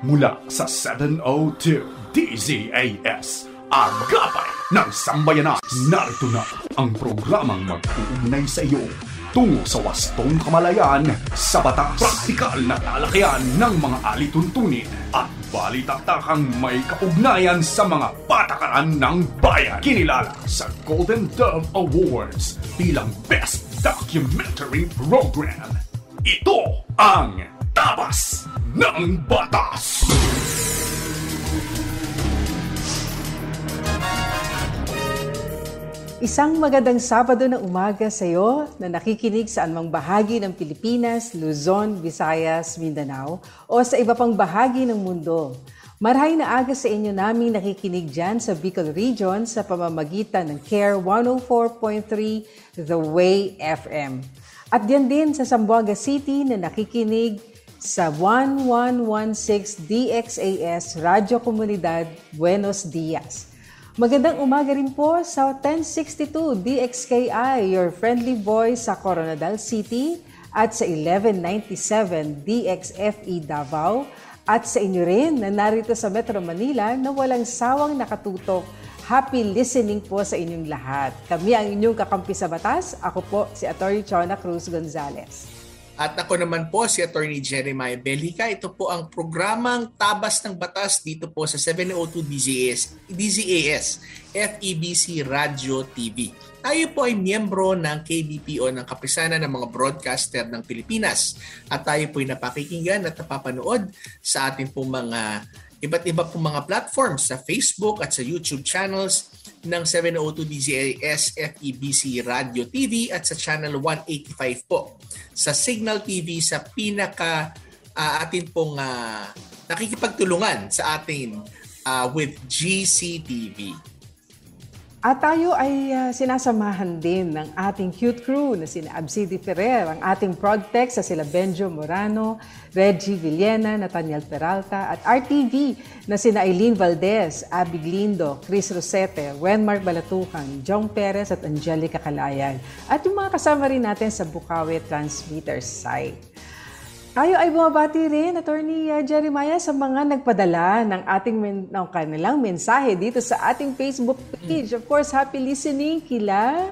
Mula sa 702 DZAS, Agapay ng Sambayanan. Narito na ang programang mag-uugnay sa iyo tungo sa wastong kamalayan sa batas. Praktikal na talakayan ng mga alituntunin at balitaktakang may kaugnayan sa mga patakaran ng bayan. Kinilala sa Golden Dove Awards bilang Best Documentary Program. Ito ang Tabas ng Batas! Isang magandang Sabado ng umaga sa iyo na nakikinig sa anumang bahagi ng Pilipinas, Luzon, Visayas, Mindanao o sa iba pang bahagi ng mundo. Marahay na aga sa inyo naming nakikinig dyan sa Bicol Region sa pamamagitan ng CARE 104.3 The Way FM. At diyan din sa Zamboanga City na nakikinig sa 1116 DXAS Radyo Komunidad Buenos Dias. Magandang umaga rin po sa 1062 DXKI, your friendly voice sa Coronadal City at sa 1197 DXFE Davao at sa inyo rin na narito sa Metro Manila na walang sawang nakatutok. Happy listening po sa inyong lahat. Kami ang inyong kakampi sa batas. Ako po si Atty. Chona Cruz Gonzalez. At ako naman po si Atty. Jeremiah Belhica. Ito po ang programang Tabas ng Batas dito po sa 702 DZAS FEBC Radio TV. Tayo po ay miyembro ng KBPO ng Kapisanan ng mga Broadcaster ng Pilipinas. At tayo po ay napakikinggan at napapanood sa ating pong mga iba't iba pong mga platforms sa Facebook at sa YouTube channels ng 702 DZAS FEBC Radio TV at sa Channel 185 po. Sa Signal TV sa atin pong nakikipagtulungan sa atin with GCTV. At tayo ay sinasamahan din ng ating cute crew na sina Absidi Ferrer, ang ating Progtex sa sila Benjo Morano, Reggie Villena, Nathaniel Peralta at RTV na sina Eileen Valdez, Abby Glindo, Chris Rosete, Wenmark Balatukan, Jong Perez at Angelica Calayan. At yung mga kasama rin natin sa Bukawi Transmitter site. Tayo ay bumabati rin, Atty. Jeremiah, sa mga nagpadala ng kanilang mensahe dito sa ating Facebook page. Of course, happy listening kila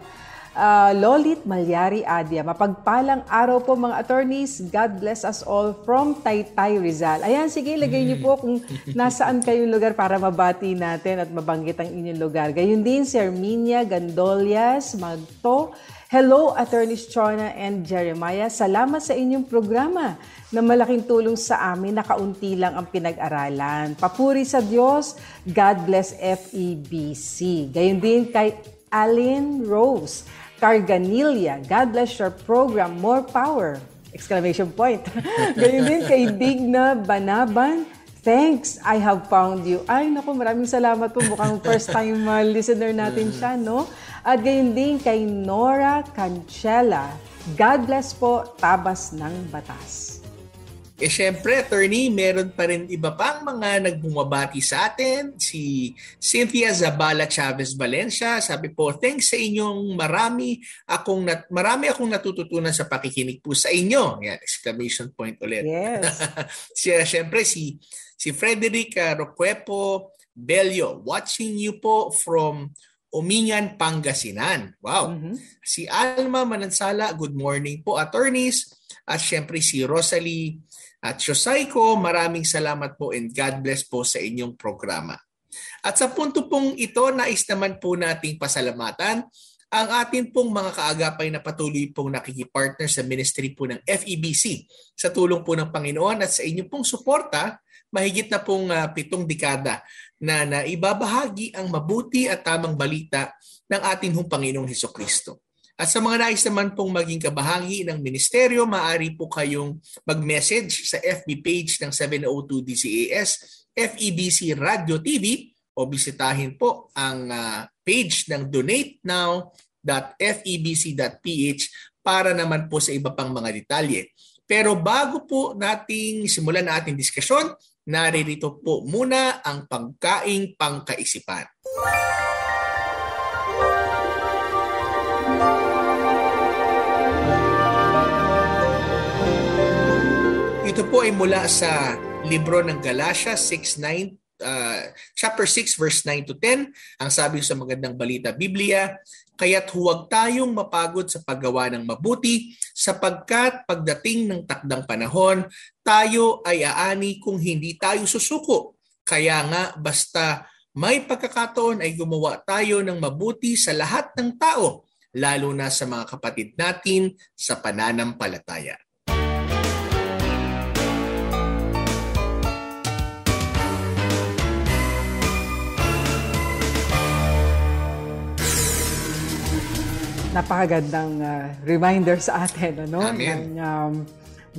Lolit Malyari Adia. Mapagpalang araw po mga attorneys. God bless us all from Taytay, Rizal. Ayan, sige, lagay niyo po kung nasaan kayong lugar para mabati natin at mabanggit ang inyong lugar. Gayun din si Arminia Gandolias Magto. Hello, Attorneys Chona and Jeremiah. Salamat sa inyong programa na malaking tulong sa amin na kaunti lang ang pinag-aralan. Papuri sa Diyos, God bless FEBC. Gayon din kay Alin Rose Carganilla, God bless your program, more power! Exclamation point. Gayon din kay Digna Banaban, thanks, I have found you. Ay, naku, maraming salamat po. Mukhang first time listener natin siya, no? At gayon din kay Nora Cancela. God bless po, Tabas ng Batas. Syempre, attorney, meron pa rin iba pang mga nagbumabati sa atin. Si Cynthia Zabala Chavez Valencia, sabi po, thanks sa inyong marami akong natututunan sa pakikinig po sa inyo. Yan, exclamation point ulit. Yes. Syempre, si Frederick Roquepo Bello, watching you po from Umingan, Pangasinan. Wow. Mm-hmm. Si Alma Manansala, good morning po, attorneys. At syempre si Rosalie at Shosaiko, maraming salamat po and God bless po sa inyong programa. At sa punto pong ito, nais naman po nating pasalamatan ang atin pong mga kaagapay na patuloy pong nakikipartner sa ministry po ng FEBC. Sa tulong po ng Panginoon at sa inyong pong suporta, mahigit na pong 7 dekada na naibabahagi ang mabuti at tamang balita ng ating Panginoong Hesukristo. At sa mga nais naman pong maging kabahagi ng ministeryo, maaari po kayong mag-message sa FB page ng 702 DZAS, FEBC Radio TV o bisitahin po ang page ng donatenow.febc.ph para naman po sa iba pang mga detalye. Pero bago po nating simulan ang ating diskusyon, naririto po muna ang pagkaing pangkaisipan. Ito po ay mula sa libro ng Galatia 6:9 chapter 6 verse 9 to 10. Ang sabi sa Magandang Balita Biblia, kaya't huwag tayong mapagod sa paggawa ng mabuti sapagkat pagdating ng takdang panahon, tayo ay aani kung hindi tayo susuko. Kaya nga basta may pagkakataon ay gumawa tayo ng mabuti sa lahat ng tao, lalo na sa mga kapatid natin sa pananampalataya. Napakagandang reminder sa atin, ano? Amen. Ng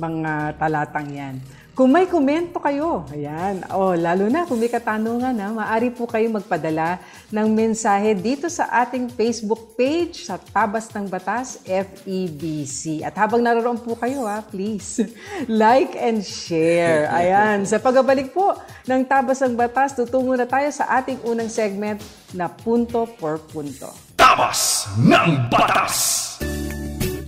mga talatang yan. Kung may komento kayo, ayan, lalo na kung may katanungan, maaari po kayo magpadala ng mensahe dito sa ating Facebook page sa Tabas ng Batas, FEBC. At habang naroon po kayo, please, like and share. Ayan, sa pagbabalik po ng Tabas ng Batas, tutungo na tayo sa ating unang segment na Punto por Punto. Tabas ng Batas!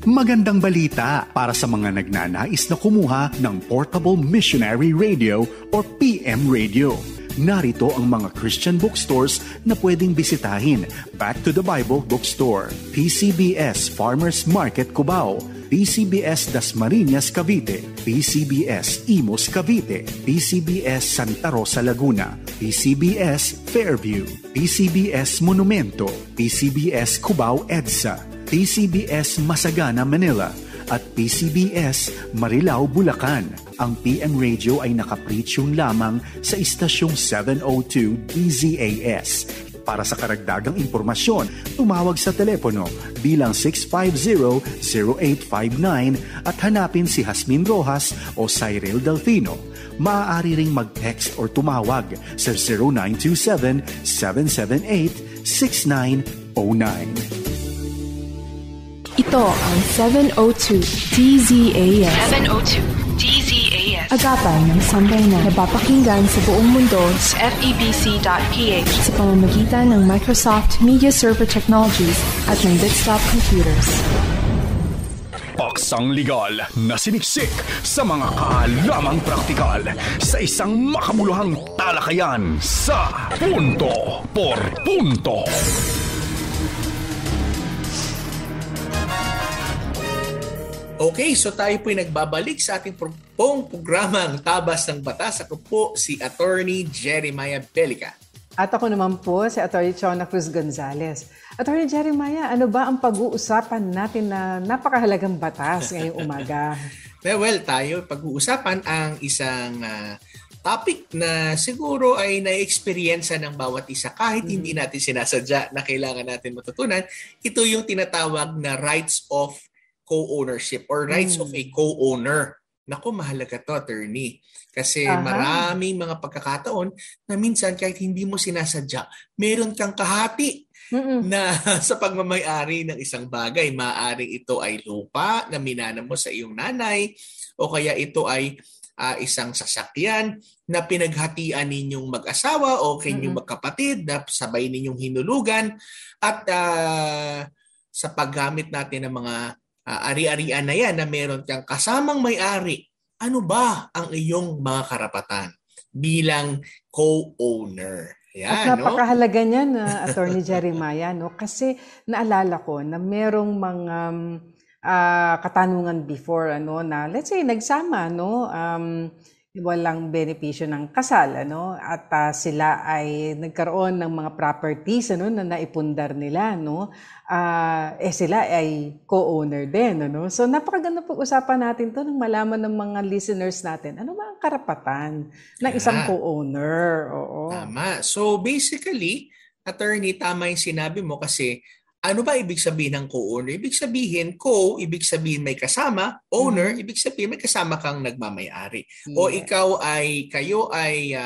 Magandang balita para sa mga nagnanais na kumuha ng Portable Missionary Radio o PM Radio. Narito ang mga Christian bookstores na pwedeng bisitahin: Back to the Bible Bookstore, PCBS Farmers Market Cubao, PCBS Dasmariñas Cavite, PCBS Imus Cavite, PCBS Santa Rosa Laguna, PCBS Fairview, PCBS Monumento, PCBS Cubao EDSA, PCBS Masagana Manila at PCBS Marilao Bulacan. Ang PM Radio ay nakapritsyon lamang sa istasyong 702 DZAS. Para sa karagdagang impormasyon, tumawag sa telepono bilang 650-0859 at hanapin si Jasmine Rojas o Cyril Delfino. Maaari ring mag-text or tumawag sa 0927-778-6909. Ito ang 702 DZAS. 702 DZAS. Agapan ng sambayanan na papakinggan sa buong mundo sa FEBC.ph sa pamamagitan ng Microsoft Media Server Technologies at ng Bitstop Computers. Paksang legal na siniksik sa mga kaalamang praktikal sa isang makabuluhang talakayan sa Punto por Punto. Okay, so tayo po'y nagbabalik sa ating programang Tabas ng Batas. Ako po si Attorney Jeremiah Belica. At ako naman po si Attorney Chona Cruz Gonzalez. Attorney Jeremiah, ano ba ang pag-uusapan natin na napakahalagang batas ngayong umaga? Well, tayo pag-uusapan ang isang topic na siguro ay na-experience ng bawat isa kahit hindi natin sinasadya na kailangan natin matutunan. Ito yung tinatawag na rights of co-ownership or rights of a co-owner. Naku, mahalaga to, attorney. Kasi maraming mga pagkakataon na minsan kahit hindi mo sinasadya, meron kang kahati na sa pagmamay-ari ng isang bagay. Maaaring ito ay lupa na minana mo sa iyong nanay o kaya ito ay isang sasakyan na pinaghatian ninyong mag-asawa o kanyang magkapatid na sabay ninyong hinulugan. At sa paggamit natin ng mga ari-arian na yan na meron kang kasamang may-ari, ano ba ang iyong mga karapatan bilang co-owner? Yan, at napakahalaga niyan, Attorney Jeremiah, no? Kasi naalala ko na merong mga katanungan before, na let's say nagsama, walang benepisyo ng kasal, at sila ay nagkaroon ng mga properties na naipundar nila, sila ay co-owner din, so napakaganda pag-usapan natin to nang malaman ng mga listeners natin ano ba ang karapatan ng isang co-owner. Oo. Tama. So basically, attorney, tama yung sinabi mo kasi ano ba ibig sabihin ng co-owner? Ibig sabihin, ibig sabihin may kasama, owner, ibig sabihin may kasama kang nagmamay-ari. Yeah. O kayo ay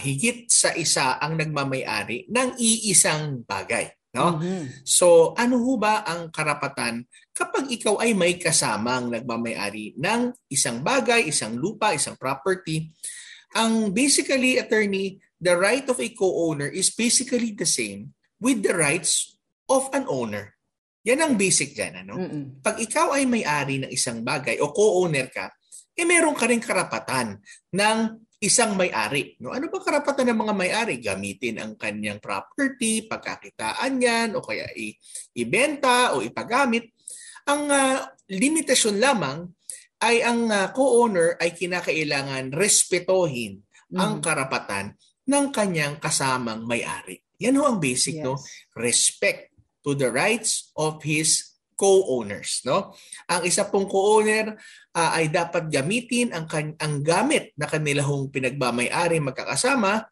higit sa isa ang nagmamay-ari ng iisang bagay. No? So, ano ho ba ang karapatan kapag ikaw ay may kasamang nagmamay-ari ng isang bagay, isang lupa, isang property? Ang basically, attorney, the right of a co-owner is basically the same with the rights of an owner. Yan ang basic dyan. Pag ikaw ay may-ari ng isang bagay o co-owner ka, meron ka rin karapatan ng isang may-ari. No? Ano ba karapatan ng mga may-ari? Gamitin ang kanyang property, pagkakitaan yan, o kaya ibenta o ipagamit. Ang limitasyon lamang ay ang co-owner ay kinakailangan respetohin ang karapatan ng kanyang kasamang may-ari. Yan ho ang basic, no? Respect to the rights of his co-owners, no? Ang isa pong co-owner ay dapat gamitin ang gamit na kanila hong pinagbamay-ari magkakasama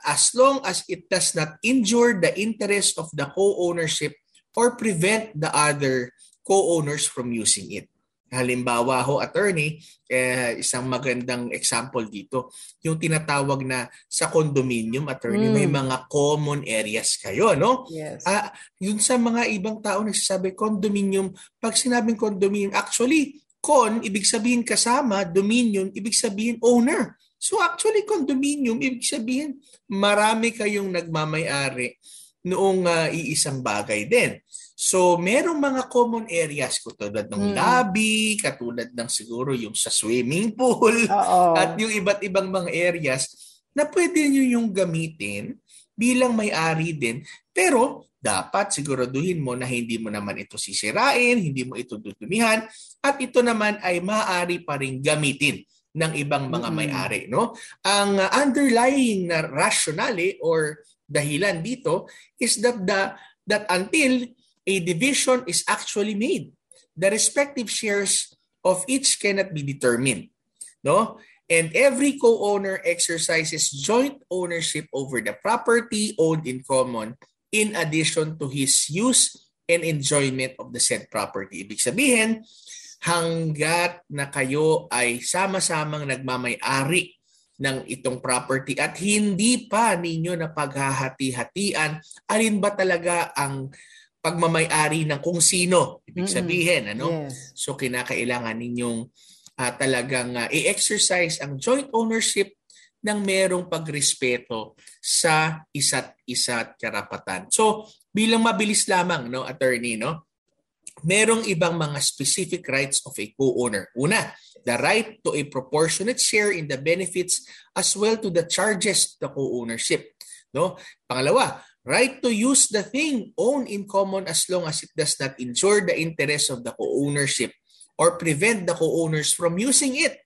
as long as it does not injure the interest of the co-ownership or prevent the other co-owners from using it. Halimbawa ho, attorney, isang magandang example dito, yung tinatawag na sa condominium, attorney, may mga common areas kayo, no? Yes. Yun sa mga ibang tao nagsasabi, condominium, pag sinabing condominium, actually, ibig sabihin kasama, dominion, ibig sabihin owner. So actually, condominium, ibig sabihin, marami kayong nagmamay-ari noong iisang bagay din. So, merong mga common areas katulad ng lobby, katulad ng siguro yung sa swimming pool, at yung iba't ibang mga areas na pwede nyo yung gamitin bilang may-ari din. Pero, dapat siguraduhin mo na hindi mo naman ito sisirain, hindi mo ito dudumihan, at ito naman ay maaari pa rin gamitin ng ibang mga may-ari. No? Ang underlying na rationale or dahilan dito is that until a division is actually made, the respective shares of each cannot be determined. No? And every co-owner exercises joint ownership over the property owned in common in addition to his use and enjoyment of the said property. Ibig sabihin, hanggat na kayo ay sama-samang nagmamay-ari ng itong property at hindi pa ninyo na paghahati-hatian, alin ba talaga ang pagmamay-ari ng kung sino. Ibig sabihin, ano? Yes. So, kinakailangan ninyong talagang i-exercise ang joint ownership ng merong pagrespeto sa isa't isa't karapatan. So, bilang mabilis lamang, no, attorney, no? Merong ibang mga specific rights of a co-owner. Una, the right to a proportionate share in the benefits as well to the charges of the co-ownership. No? Pangalawa, right to use the thing owned in common as long as it does not injure the interest of the co-ownership or prevent the co-owners from using it.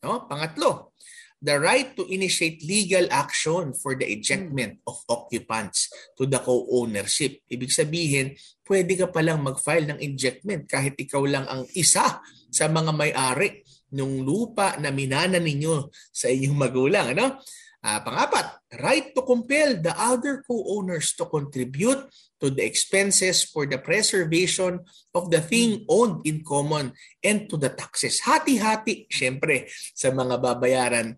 No? Pangatlo, the right to initiate legal action for the ejectment of occupants to the co-ownership. Ibig sabihin, pwede ka palang mag-file ng ejectment kahit ikaw lang ang isa sa mga may-ari ng lupa na minana ninyo sa inyong magulang. Ano? Pangapat, right to compel the other co-owners to contribute to the expenses for the preservation of the thing owned in common and to the taxes. Hati-hati, syempre, sa mga babayaran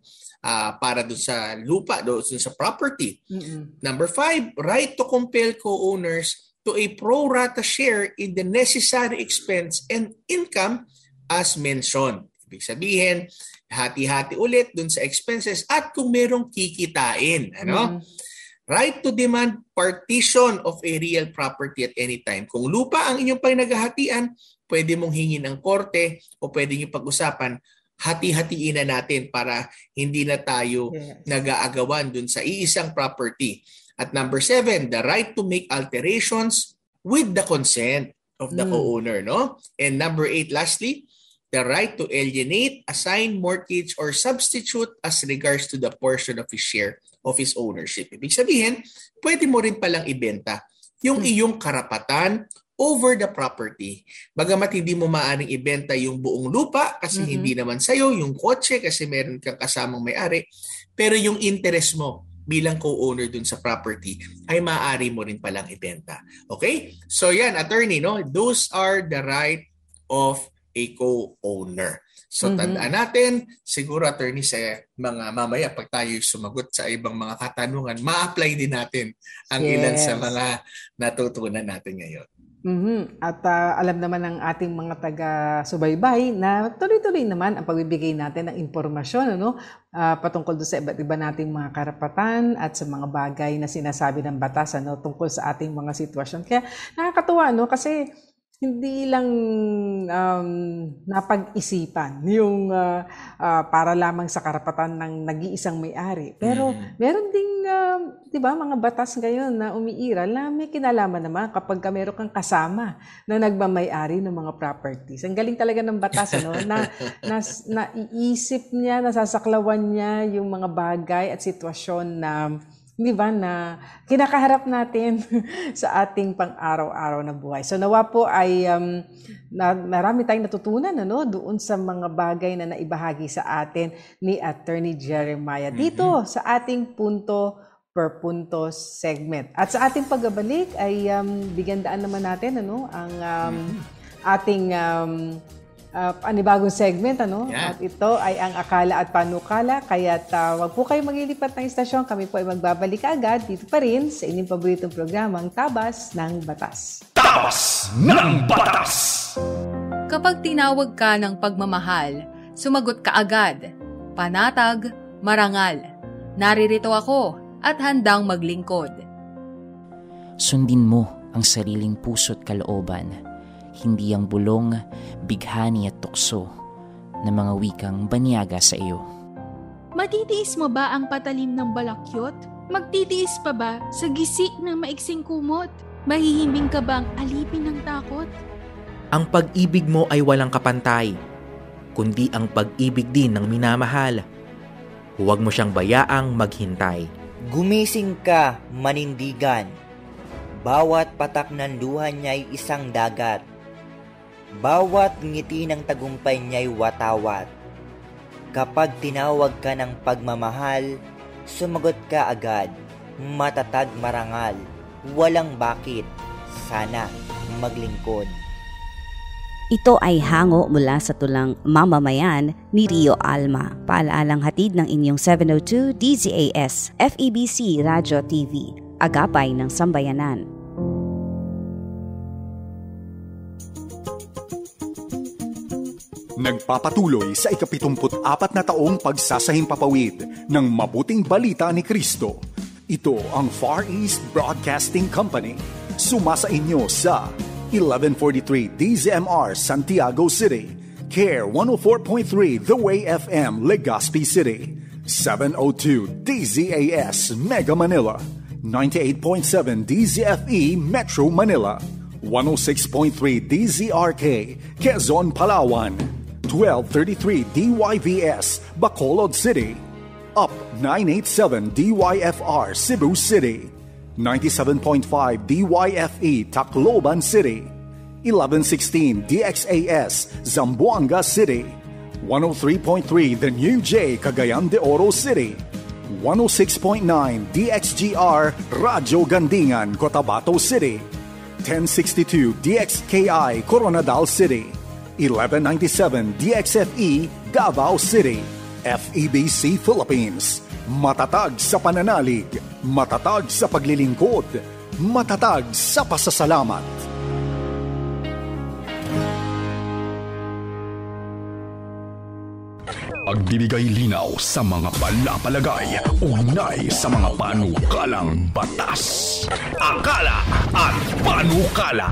para doon sa lupa, doon sa property. Number 5, right to compel co-owners to a pro rata share in the necessary expense and income as mentioned. Ibig sabihin, hati-hati ulit dun sa expenses at kung merong kikitain. Ano? Right to demand partition of a real property at any time. Kung lupa ang inyong pinaghahatian, pwede mong hingin ng korte o pwede nyo pag-usapan, hati-hatiin na natin para hindi na tayo nag-aagawan dun sa iisang property. At number 7, the right to make alterations with the consent of the co-owner. No? And number 8, lastly, the right to alienate, assign, mortgage, or substitute as regards to the portion of his share of his ownership. Ibig sabihin, pwede mo rin palang ibenta yung iyong karapatan over the property. Bagamat hindi mo maaaring ibenta yung buong lupa kasi hindi naman sa'yo, yung kotse kasi meron kang kasamang may-ari, pero yung interest mo bilang co-owner dun sa property ay maaari mo rin palang ibenta. Okay? So yan, attorney, no? Those are the right of a co-owner. So tandaan natin, siguro attorney sa mga mamaya pag tayo sumagot sa ibang mga katanungan, ma-apply din natin ang ilan sa mga natutunan natin ngayon. At alam naman ng ating mga taga-subaybay na tuloy-tuloy naman ang pagbibigay natin ng impormasyon patungkol doon sa iba't iba nating mga karapatan at sa mga bagay na sinasabi ng batas tungkol sa ating mga sitwasyon. Kaya nakakatuwa kasi hindi lang napag-isipan yung para lamang sa karapatan ng nag-iisang may-ari. Pero meron ding, di ba, mga batas ngayon na umiiral na may kinalaman naman kapag meron kang kasama na nagmamay-ari ng mga properties. Ang galing talaga ng batas, ano, na iisip niya, nasasaklawan niya yung mga bagay at sitwasyon na di ba, na kinakaharap natin sa ating pang-araw-araw na buhay. So nawa po ay marami tayong natutunan doon sa mga bagay na naibahagi sa atin ni Attorney Jeremiah dito sa ating punto per punto segment. At sa ating pagbabalik ay bigyan daan naman natin ang ating panibagong segment, At ito ay ang Akala at Panukala. Kaya wag po kayo maglilipat ng istasyon. Kami po ay magbabalik agad dito pa rin sa inyong paboritong programang Tabas ng Batas. Tabas ng Batas! Kapag tinawag ka ng pagmamahal, sumagot ka agad. Panatag, marangal. Naririto ako at handang maglingkod. Sundin mo ang sariling puso't kalooban. Hindi ang bulong, bighani at tukso na mga wikang banyaga sa iyo. Matitiis mo ba ang patalim ng balakyot? Magtitiis pa ba sa gisik ng maiksing kumot? Mahihimbing ka bang alipin ng takot? Ang pag-ibig mo ay walang kapantay, kundi ang pag-ibig din ng minamahal. Huwag mo siyang bayaang maghintay. Gumising ka, manindigan. Bawat patak ng luha niya'y isang dagat. Bawat ngiti ng tagumpay niya'y watawat. Kapag tinawag ka ng pagmamahal, sumagot ka agad, matatag marangal, walang bakit, sana maglingkod. Ito ay hango mula sa tulang Mamamayan ni Rio Alma. Paalaalang hatid ng inyong 702 DZAS FEBC Radio TV, Agapay ng Sambayanan. Nagpapatuloy sa 74 na taong pagsasahimpapawid ng mabuting balita ni Kristo. Ito ang Far East Broadcasting Company. Sumasa inyo sa 1143 DZMR Santiago City, CARE 104.3 The Way FM Legazpi City, 702 DZAS Mega Manila, 98.7 DZFE Metro Manila, 106.3 DZRK Quezon Palawan, 1233 DYVS Bacolod City, Up 987 DYFR Cebu City, 97.5 DYFE Tacloban City, 1116 DXAS Zamboanga City, 103.3 The New J Cagayan de Oro City, 106.9 DXGR Radyo Gandingan Cotabato City, 1062 DXKI Coronadal City, 1197 DXFE Davao City, FEBC Philippines. Matatag sa pananalig, matatag sa paglilingkod, matatag sa pasasalamat. Pagbibigay linaw sa mga palapalagay, ugnay sa mga panukalang batas. Akala at Panukala.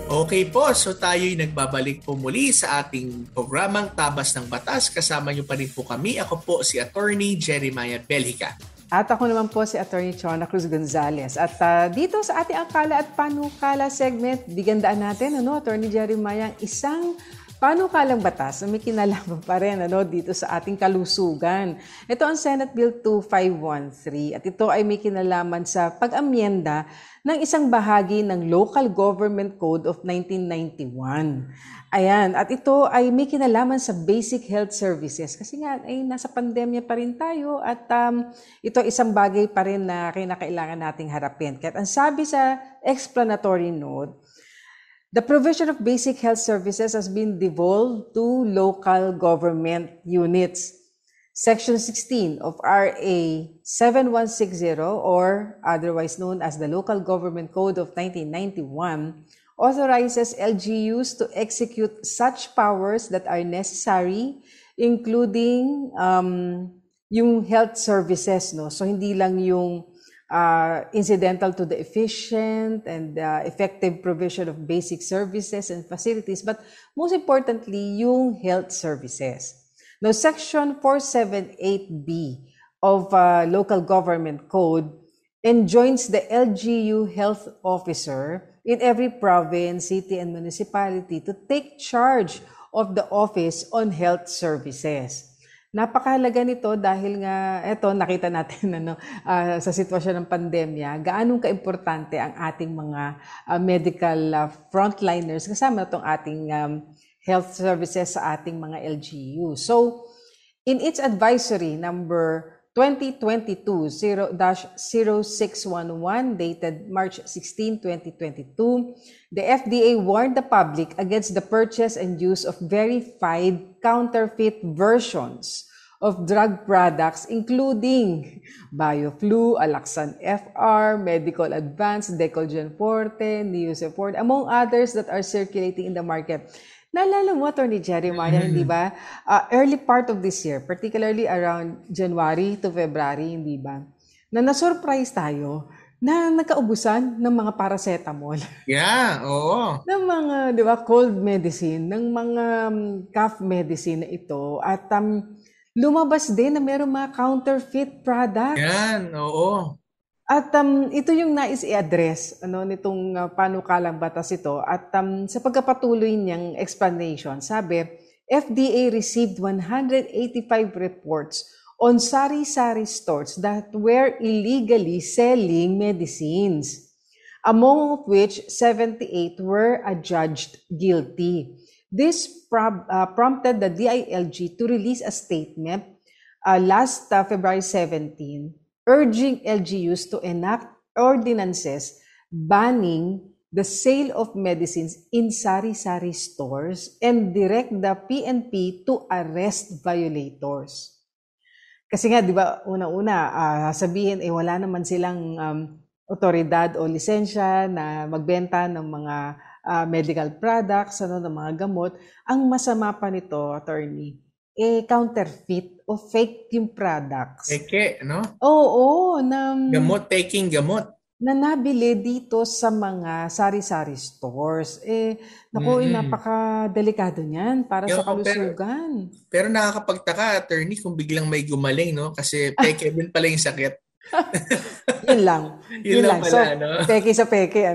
Okay po, so tayo'y nagbabalik po muli sa ating programang Tabas ng Batas. Kasama niyo pa rin po kami. Ako po si Attorney Jeremiah Belhica. At ako naman po si Attorney Chona Cruz Gonzalez. At dito sa ating Akala at Panukala segment, bigandaan natin, Attorney Jeremiah, isang panukalang batas na may kinalaman pa rin dito sa ating kalusugan. Ito ang Senate Bill 2513 at ito ay may kinalaman sa pag-amyenda ng isang bahagi ng Local Government Code of 1991. Ayan, at ito ay may kinalaman sa basic health services kasi nga ay nasa pandemya pa rin tayo at ito isang bagay pa rin na kinakailangan nating harapin. Kaya ang sabi sa explanatory note, the provision of basic health services has been devolved to local government units. Section 16 of RA 7160 or otherwise known as the Local Government Code of 1991 authorizes LGUs to execute such powers that are necessary, including yung health services. So hindi lang yung incidental to the efficient and effective provision of basic services and facilities, but most importantly, yung health services. Now, Section 478B of Local Government Code enjoins the LGU health officer in every province, city, and municipality to take charge of the office on health services. Napakahalaga nito dahil nga, eto nakita natin sa sitwasyon ng pandemya, gaano kaimportante ang ating mga medical frontliners kasama itong ating health services sa ating mga LGU. So, in its advisory number 2022-0611 dated March 16, 2022, the FDA warned the public against the purchase and use of verified counterfeit versions of drug products including BioFlu, Alaxan FR, Medical Advance, Decolgen Forte, Neosep Forte, among others that are circulating in the market. Naalala mo, Atty. Jerry Maria, hindi ba? Early part of this year, particularly around January to February, hindi ba? Na na-surprise tayo na nagkaubusan ng mga paracetamol. Yeah, oo. Ng mga, di ba, cold medicine, ng mga cough medicine na ito. At lumabas din na mayroong mga counterfeit products. Yan, oo. At ito yung nais i-address nitong panukalang batas ito. At sa pagkapatuloy niyang explanation, sabi, FDA received 185 reports on sari-sari stores that were illegally selling medicines, among which 78 were adjudged guilty. This prompted the DILG to release a statement last February 17, urging LGUs to enact ordinances banning the sale of medicines in sari-sari stores and direct the PNP to arrest violators. Kasi nga, di ba, una-una, sabihin, wala naman silang otoridad o lisensya na magbenta ng mga medical products, ng mga gamot. Ang masama pa nito, attorney, counterfeit o fake yung products. Eke, no? Oo. Gamot, taking gamot. Na nabili dito sa mga sari-sari stores. Napaka-delikado niyan para sa kalusugan. Pero nakakapagtaka, attorney, kung biglang may gumaling, no? Kasi peke din pala yung sakit. Yun lang. Yun lang pala, so, no? Peke sa peke,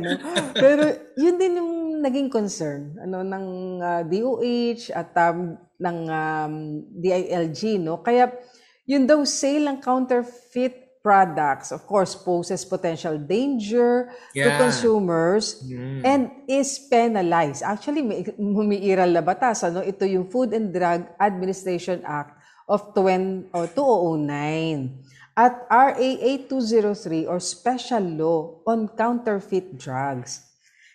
Pero yun din yung naging concern ng DOH at ng DILG, no? Kaya yun daw sale ng counterfeit products, of course, poses potential danger to consumers and is penalized. Actually, may humiiral na batas. Ito yung Food and Drug Administration Act of 2009 at RA 8203 or Special Law on Counterfeit Drugs.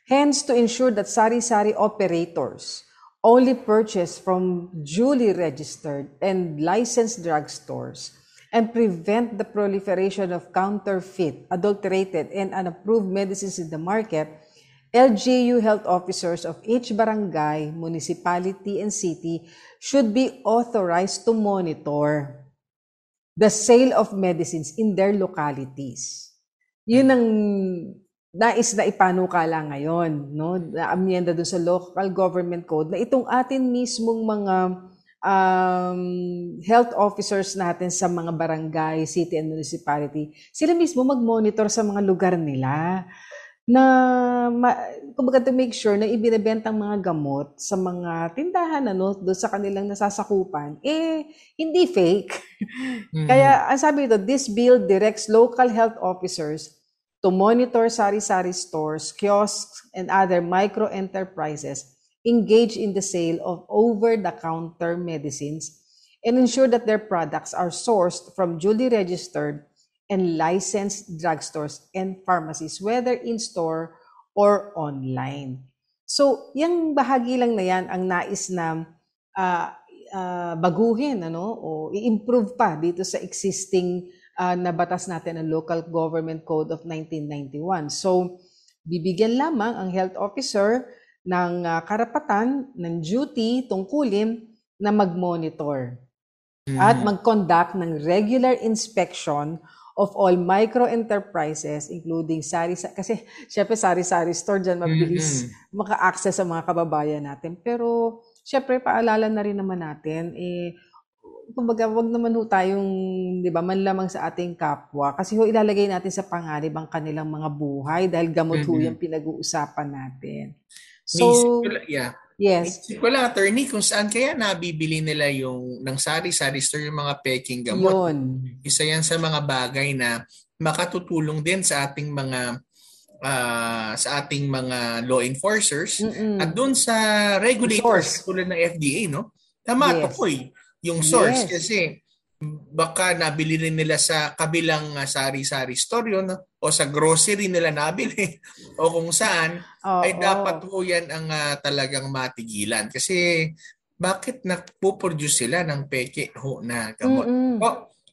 Hence, to ensure that sari-sari operators only purchase from duly registered and licensed drugstores and prevent the proliferation of counterfeit, adulterated, and unapproved medicines in the market, LGU health officers of each barangay, municipality, and city should be authorized to monitor the sale of medicines in their localities. Yun ang nais na ipanukala ngayon, no? Amyenda doon sa local government code na itong atin mismong mga health officers natin sa mga barangay, city, and municipality, sila mismo mag-monitor sa mga lugar nila na kumbaga to make sure na ibinebentang mga gamot sa mga tindahan doon sa kanilang nasasakupan, hindi fake. Kaya ang sabi ito, this bill directs local health officers to monitor sari-sari stores, kiosks, and other micro-enterprises engage in the sale of over-the-counter medicines and ensure that their products are sourced from duly registered and licensed drugstores and pharmacies, whether in-store or online. So, yung bahagi lang na yan ang nais na baguhin o i-improve pa dito sa existing na batas natin ng Local Government Code of 1991. So, bibigyan lamang ang health officer ng karapatan, ng duty, tungkulin na mag-monitor at mag-conduct ng regular inspection of all micro-enterprises, including kasi syempre sari-sari store dyan, mabilis maka-access sa mga kababayan natin. Pero syempre paalala na rin naman natin, kumbaga wag naman ho tayong, di ba, manlamang sa ating kapwa kasi ho ilalagay natin sa panganib ang kanilang mga buhay dahil gamot ho yung pinag-uusapan natin. So, yes. Isip ko lang, attorney, kung saan kaya nabibili nila yung ng sari-sari store yung mga peking gamot. Yun. Isa yan sa mga bagay na makatutulong din sa ating mga law enforcers at doon sa regulators tulad ng FDA, no? Tama to po yung source kasi baka nabili rin nila sa kabilang sari-sari store yun, o sa grocery nila nabili o kung saan ay dapat po yan ang talagang matigilan kasi bakit nagpo-produce sila ng peke na gamot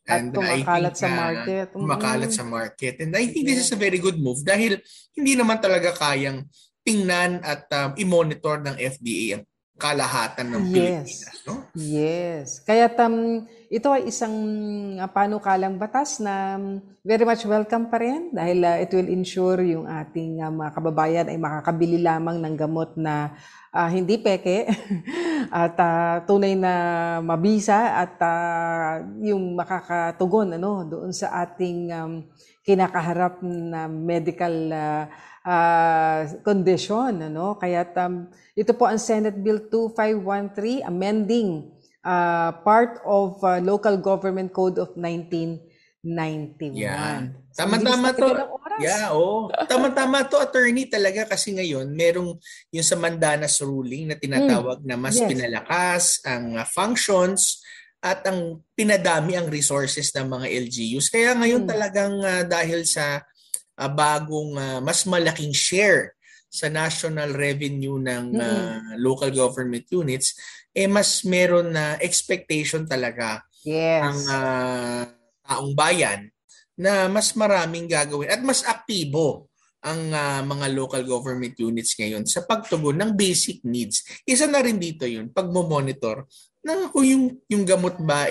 at kumakalat sa market. Kumakalat sa market. And I think this is a very good move dahil hindi naman talaga kayang tingnan at i-monitor ng FDA ang kalahatan ng Pilipinas, no? Yes. Kaya ito ay isang panukalang batas na very much welcome pa rin dahil it will ensure yung ating mga kababayan ay makakabili lamang ng gamot na hindi peke at tunay na mabisa at yung makakatugon doon sa ating kinakaharap na medical condition, kaya ito po ang Senate Bill 2513 amending part of Local Government Code of 1991. Yeah. Tama-tama to. Tama-tama to, attorney, talaga kasi ngayon merong yung sa Mandanas ruling na tinatawag na mas pinalakas ang functions at ang pinadami ang resources ng mga LGUs. Kaya ngayon talagang dahil sa bagong mas malaking share sa national revenue ng local government units, mas meron na expectation talaga ang taong bayan na mas maraming gagawin at mas aktibo ang mga local government units ngayon sa pagtugon ng basic needs. Isa na rin dito yun, pagmo-monitor na kung yung gamot ba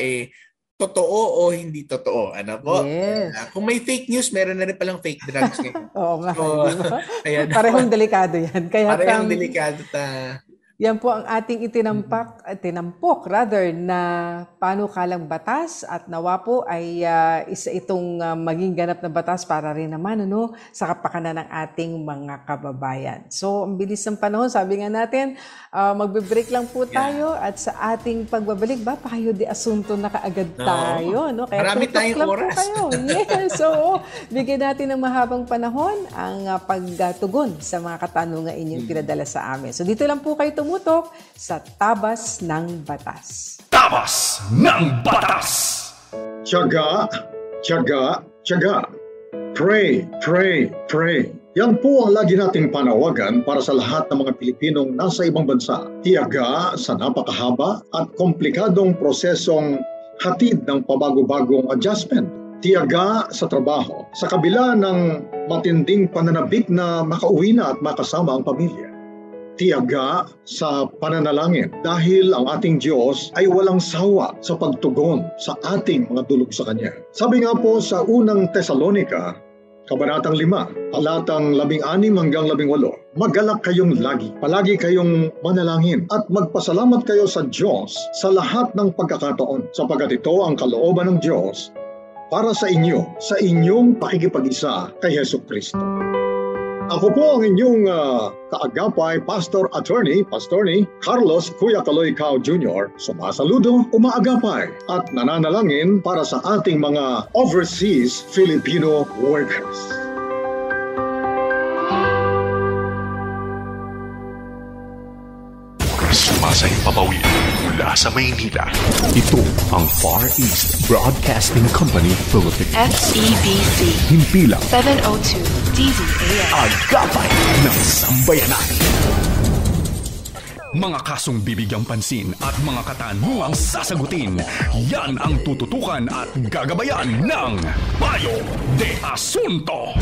totoo o hindi totoo. Ano po? Yes. Kung may fake news, meron na rin palang fake drugs ngayon. Oo nga. Parehong delikado yan. Parehong delikado yan po ang ating itinampok na panukalang batas at nawa po ay isa itong maging ganap na batas para rin naman sa kapakanan ng ating mga kababayan. So, ang bilis ng panahon, sabi nga natin, magbe-break lang po tayo at sa ating pagbabalik, payo di asunto na kaagad tayo. Kaya marami tayong oras. Yes, so bigyan natin ng mahabang panahon ang pagtugon sa mga katanungan inyong pinadala sa amin. So, dito lang po kayo tumutok sa Tabas ng Batas. Tabas ng Batas! Tiyaga, tiyaga, tiyaga. Pray, pray, pray. Yan po ang lagi nating panawagan para sa lahat ng mga Pilipinong nasa ibang bansa. Tiyaga sa napakahaba at komplikadong prosesong hatid ng pabago-bagong adjustment. Tiyaga sa trabaho sa kabila ng matinding pananabik na makauwi na at makasama ang pamilya. Tiyaga sa pananalangin dahil ang ating Diyos ay walang sawa sa pagtugon sa ating mga dulog sa Kanya. Sabi nga po sa unang Tesalonica, Kabanatang 5, talatang 16 hanggang 18, magalak kayong lagi, palagi kayong manalangin at magpasalamat kayo sa Diyos sa lahat ng pagkakataon sapagkat ito ang kalooban ng Diyos para sa inyo, sa inyong pakikipag-isa kay Hesus Kristo. Ako po ang inyong kaagapay, Pastor Attorney Carlos Kuya Kaloy Cao Jr. Sumasaludo, umaagapay at nananalangin para sa ating mga overseas Filipino workers. Sumasayang papawid mula sa Maynila. Ito ang Far East Broadcasting Company Philippines. FEBC. Himpilang 702 DZAS. Agapay ng Sambayanan. Mga kasong bibigyang pansin at mga katanungang sasagutin, yan ang tututukan at gagabayan ng Payo de Asunto.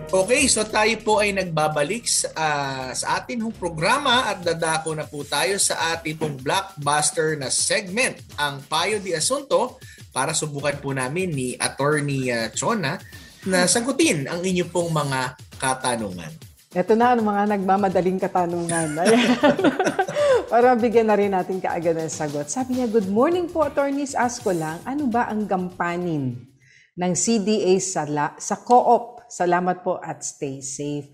Okay, so tayo po ay nagbabalik sa atin hong programa at dadako na po tayo sa ating pong blockbuster na segment, ang Payo de Asunto, para subukan po namin ni Attorney Chona na sagutin ang inyong pong mga katanungan. Ito na ang mga nagmamadaling katanungan. Para bigyan na rin natin kaagad ng sagot. Sabi niya, good morning po, attorneys. Ask ko lang, ano ba ang gampanin ng CDA sa co-op? Salamat po at stay safe.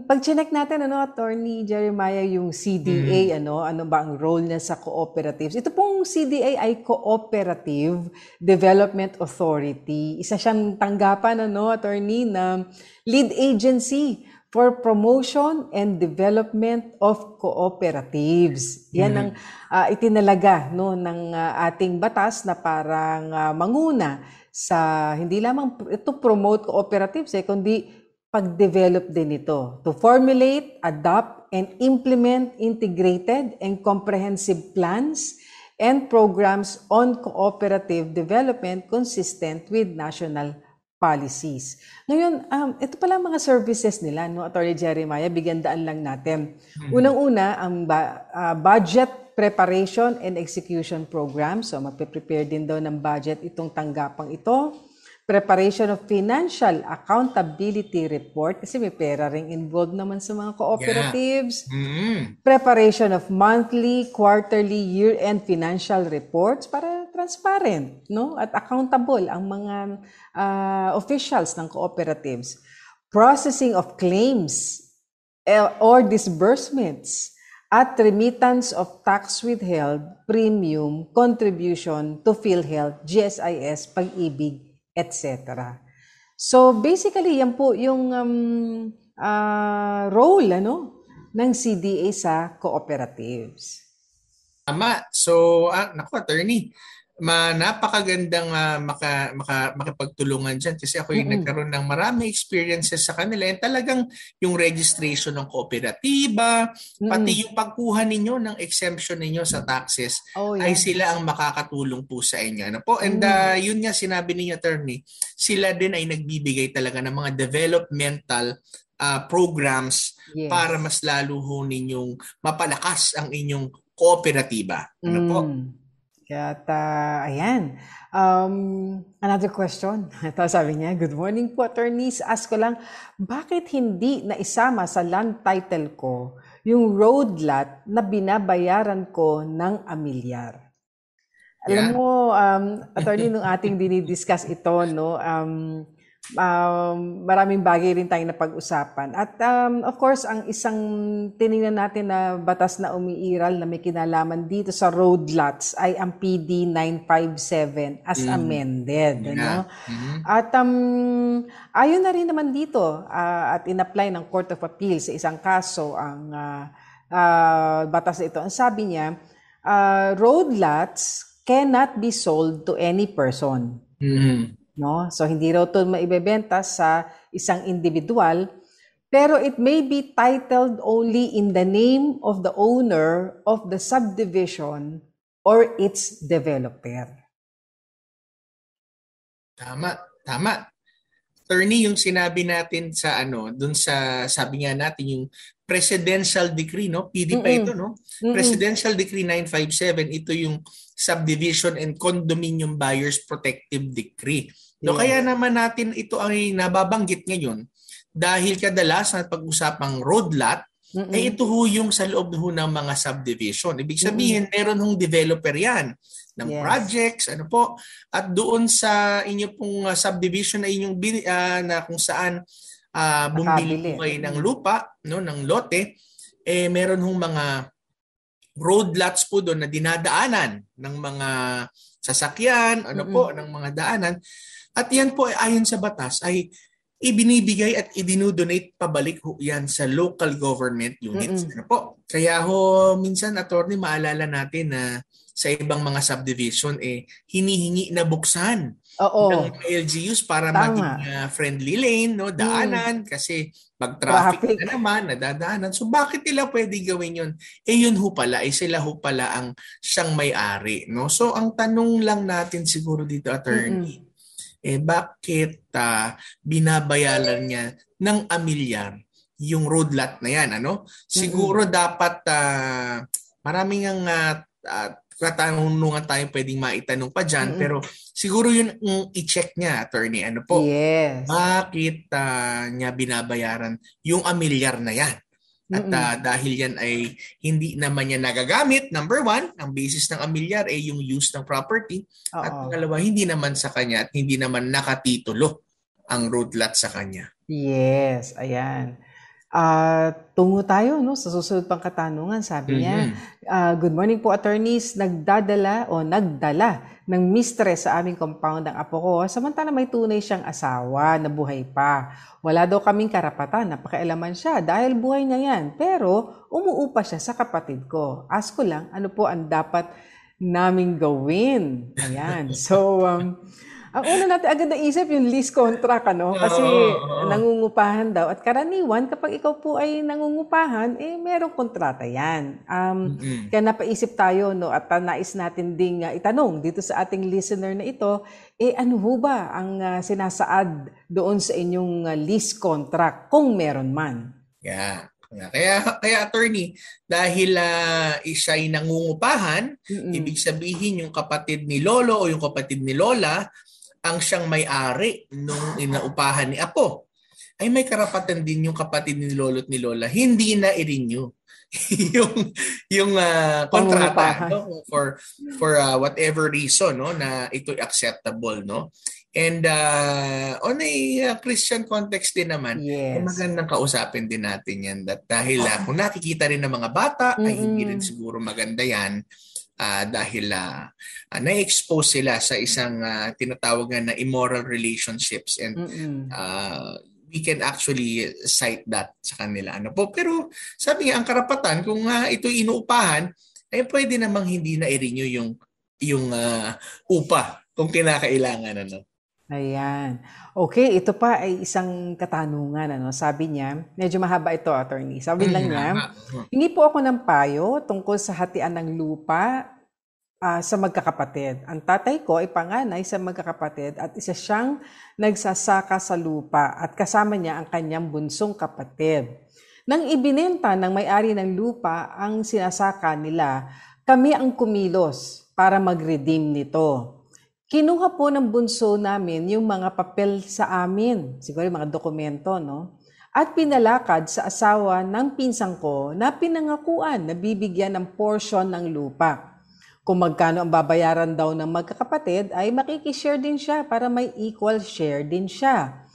Pag-check natin, Attorney Jeremiah, yung CDA, ano ba ang role niya sa cooperatives? Ito pong CDA ay Cooperative Development Authority. Isa siyang tanggapan, Attorney, na lead agency for promotion and development of cooperatives. Yan ang itinalaga ng ating batas na parang manguna sa hindi lamang ito promote cooperatives, kundi pag-develop din ito. To formulate, adopt, and implement integrated and comprehensive plans and programs on cooperative development consistent with national policies. Ngayon, ito pala mga services nila, Attorney Jeremiah, bigyan daan lang natin. Unang-una, ang budget preparation and execution program. So, magpe-prepare din daw ng budget itong tanggapang ito. Preparation of financial accountability report, kasi may pera ring involved naman sa mga cooperatives. Preparation of monthly, quarterly, year-end financial reports para transparent, at accountable ang mga officials ng cooperatives. Processing of claims or disbursements at remittance of tax withheld, premium, contribution to PhilHealth, GSIS, Pag-ibig, etc. So basically, yan po yung role ng CDA sa cooperatives. Tama. So, Attorney, napakagandang makipagtulungan dyan kasi ako yung nagkaroon ng marami experiences sa kanila. And talagang yung registration ng kooperatiba, pati yung pagkuha ninyo ng exemption ninyo sa taxes, ay sila ang makakatulong po sa inyo. And yun nga sinabi ninyo, Attorney, sila din ay nagbibigay talaga ng mga developmental programs para mas lalo ho ninyong mapalakas ang inyong kooperatiba. Po? At ayan, another question. Ito sabi niya, good morning po, attorneys. Ask ko lang, bakit hindi naisama sa land title ko yung road lot na binabayaran ko ng amilyar? Alam mo, attorney, nung ating dinidiscuss ito, maraming bagay rin tayong napag-usapan. At of course, ang isang tinignan natin na batas na umiiral na may kinalaman dito sa road lots ay ang PD 957 as amended. At ayon na rin naman dito at in-apply ng Court of Appeal sa isang kaso ang batas na ito. Ang sabi niya, road lots cannot be sold to any person. So, hindi raw ito maibebenta sa isang individual, pero it may be titled only in the name of the owner of the subdivision or its developer. Tama. Attorney, yung sinabi natin sa dun sa sabi nga natin yung Presidential Decree, PD pa ito, Presidential Decree 957, ito yung Subdivision and Condominium Buyers Protective Decree. So kaya naman natin ito ay nababanggit ngayon dahil kadalasan pag-usapang road lot, ay ito ho yung sa loob ho ng mga subdivision. Ibig sabihin, meron hong developer yan ng projects, at doon sa inyo pong subdivision na inyong na kung saan bumili po kayo ng lupa, ng lote, meron hong mga road lots po doon na dinadaanan ng mga sasakyan, ng mga daanan. At yan po ay ayon sa batas ay ibinibigay at idinudonate pabalik ho yan sa local government units. Kaya minsan, attorney, maalala natin na sa ibang mga subdivision hinihingi na buksan ng LGUs para maging friendly lane, daanan, kasi pag traffic na naman, nadadaanan. So bakit nila pwede gawin yun? Yun ho pala, sila ho pala ang siyang may-ari. So ang tanong lang natin siguro dito, attorney, bakit binabayaran niya ng amilyar yung road lot na yan? Siguro dapat maraming ang katanungan tayo pwedeng maitanong pa dyan, pero siguro yun i-check niya, attorney. Yes. Bakit niya binabayaran yung amilyar na yan? At dahil yan ay hindi naman niya nagagamit, number one, ang basis ng amilyar ay yung use ng property. At pangalawa, hindi naman sa kanya at hindi naman nakatitulo ang road lot sa kanya. Yes, ayan. Tungo tayo sa susunod pang katanungan. Sabi niya, good morning po attorneys, nagdala ng mistress sa aming compound ang apo ko, samantala may tunay siyang asawa na buhay pa. Wala daw kaming karapatan na pakialaman siya dahil buhay niya yan, pero umuupa siya sa kapatid ko. Ask ko lang, ano po ang dapat naming gawin? Ayan. So, ang una natin agad naisip yung lease contract, Kasi nangungupahan daw. At karaniwan, kapag ikaw po ay nangungupahan, merong kontrata yan. Kaya napaisip tayo, at nais natin ding itanong dito sa ating listener na ito, ano ho ba ang sinasaad doon sa inyong lease contract, kung meron man? Yeah. Kaya attorney, dahil siya'y nangungupahan, ibig sabihin yung kapatid ni lolo o yung kapatid ni lola, ang siyang may-ari nung inaupahan ni apo, ay may karapatan din yung kapatid ni lolo at ni lola hindi na i-renew yung kontrata for whatever reason na ito'y acceptable and on a Christian context din naman, magandang kausapin din natin yan dahil kung nakikita rin ng mga bata ay hindi rin siguro maganda yan. Dahil na-expose sila sa isang tinatawag na immoral relationships and we can actually cite that sa kanila. Pero sabi nga, ang karapatan kung ito'y inuupahan ay pwede namang hindi na i-renew yung upa kung kinakailangan. Ayan. Okay, ito pa ay isang katanungan. Sabi niya, medyo mahaba ito, attorney. Sabi lang niya, hingi po ako ng payo tungkol sa hatian ng lupa sa magkakapatid. Ang tatay ko ay panganay sa magkakapatid at isa siyang nagsasaka sa lupa at kasama niya ang kanyang bunsong kapatid. Nang ibinenta ng may-ari ng lupa ang sinasaka nila, kami ang kumilos para mag-redeem nito. Kinuha po ng bunso namin yung mga papel sa amin, siguro yung mga dokumento, at pinalakad sa asawa ng pinsang ko na pinangakuan na bibigyan ng portion ng lupa. Kung magkano ang babayaran daw ng magkakapatid, ay makikishare din siya para may equal share din siya.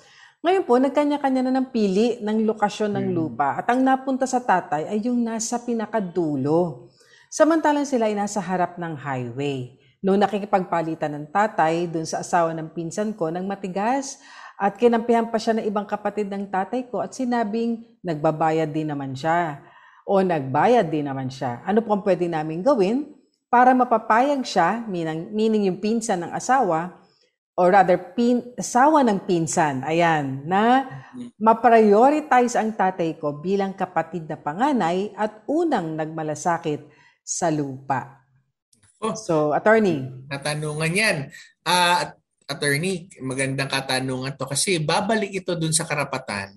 Ngayon po, nagkanya-kanya na ng pili ng lokasyon ng lupa at ang napunta sa tatay ay yung nasa pinakadulo. Samantalang sila ay nasa harap ng highway. Noong nakikipagpalitan ng tatay dun sa asawa ng pinsan ko ng matigas at kinampihan pa siya ng ibang kapatid ng tatay ko at sinabing nagbayad din naman siya. Ano po ang pwede namin gawin para mapapayag siya, meaning yung pinsan ng asawa, or rather asawa ng pinsan, na ma-prioritize ang tatay ko bilang kapatid na panganay at unang nagmalasakit sa lupa. So, attorney. Katanungan yan. Attorney, magandang katanungan to kasi babalik ito dun sa karapatan